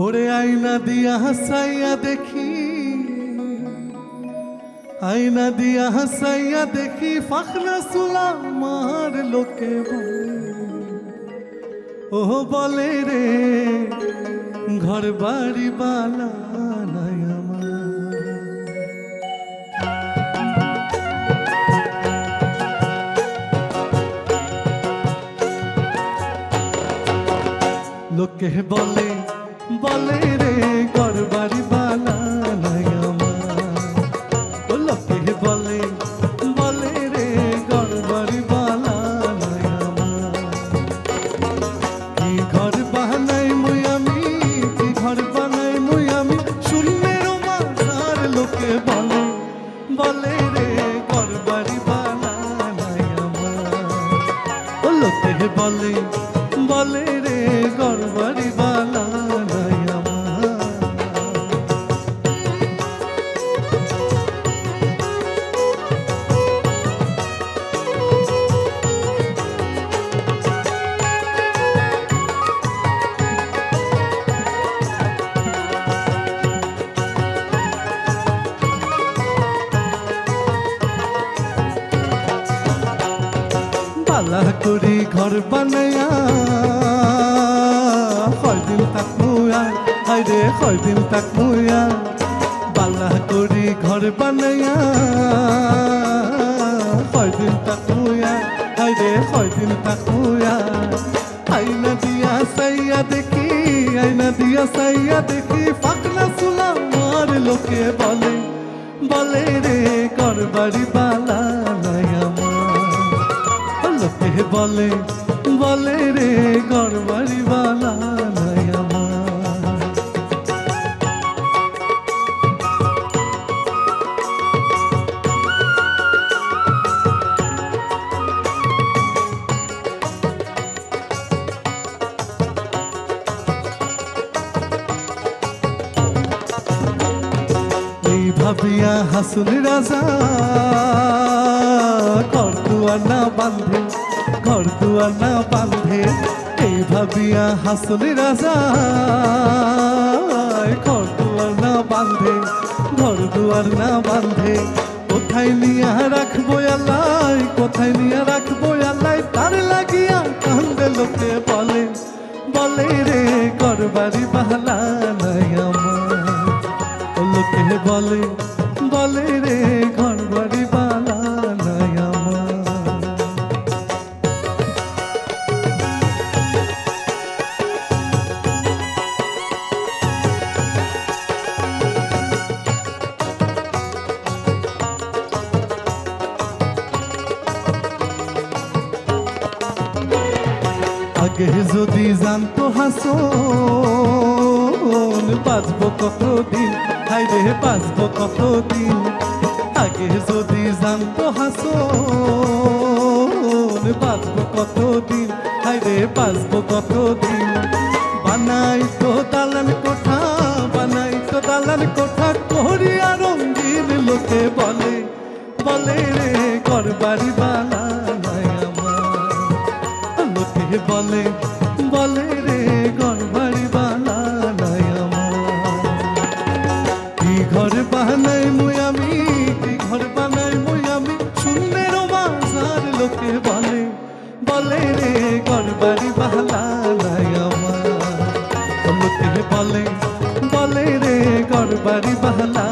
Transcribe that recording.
ওরে আয়না দিয়া হাসাইয়া দেখি, আয়না দিয়া হাসাইয়া দেখি ফাখনা চুলা মার লোকে ও বলে রে ঘর বাড়ি বালা নাই আমার। লোকে বলে বলে রে ঘর বাড়ি বালা নাই আমার। লোকে বলে বলে রে ঘর বাড়ি বালা নাই আমার। কি ঘর বানাই মুই আমি, কি ঘর বানাই মুই আমি, শূন্যের মাঝার লোকে বলে বলে রে ঘর বাড়ি বালা নাই আমার। লোকে বলে বলে রে ঘর বাড়ি বালা নাই আমার। বালা করি ঘর বানায়া কয়দিন থাকমুয়া, হায়রে কয়দিন থাকমুয়া। বালা করি ঘর বানায়া কয়দিন থাকমুয়া, হায়রে কয়দিন থাকমুয়া। আয়না দিয়া সাইয়া দেখি, আয়না দিয়া সাইয়া দেখি ফাকনা চুলা মার লোকে বলে বলে রে ঘর বাড়ি বালা নাই আমার। লোকে বলে বলে রে ঘর বাড়ি বালা নাই আমার। এই ভাবিয়া হাসুন রাজা ঘর দুয়ার না বান্ধে, ঘর দুয়ার না বান্ধে। এই ভাবিয়া হাসুন রাজা ঘর দুয়ার না বান্ধে, ঘর দুয়ার না বান্ধে। কোথায় নিয়া রাখবো আল্লাহ, কোথায় নিয়া রাখবো আল্লাহ, তার লাগিয়া কান্দে লোকে বলে বলে রে ঘর বাড়ি বালা নাই আমার। লোকে বলে বলে রে ঘর বাড়ি বালা নাই আমার। আগে যদি জানতো হাসন বাঁচবো কতদিন, হায়রে বাঁচবো কতদিন। আগে যদি জানতো হাসন বাঁচবো কতদিন, হায়রে বাঁচবো কতদিন। বানাই তো দালান কোঠা, বানাই তো দালান কোঠা করিয়া রঙিন। লোকে বলে বলে রে ঘর বাড়ি বালা নাই আমার। লোকে বলে বলে রে ঘর বাড়ি বালা নাই আমার। কি ঘর বানাই মুই আমি, কি ঘর বানাই মুই আমি, শূন্যের মাঝার লোকে বলে বলে রে ঘর বাড়ি বালা নাই আমার। লোকে বলে বলে রে ঘর বাড়ি বালা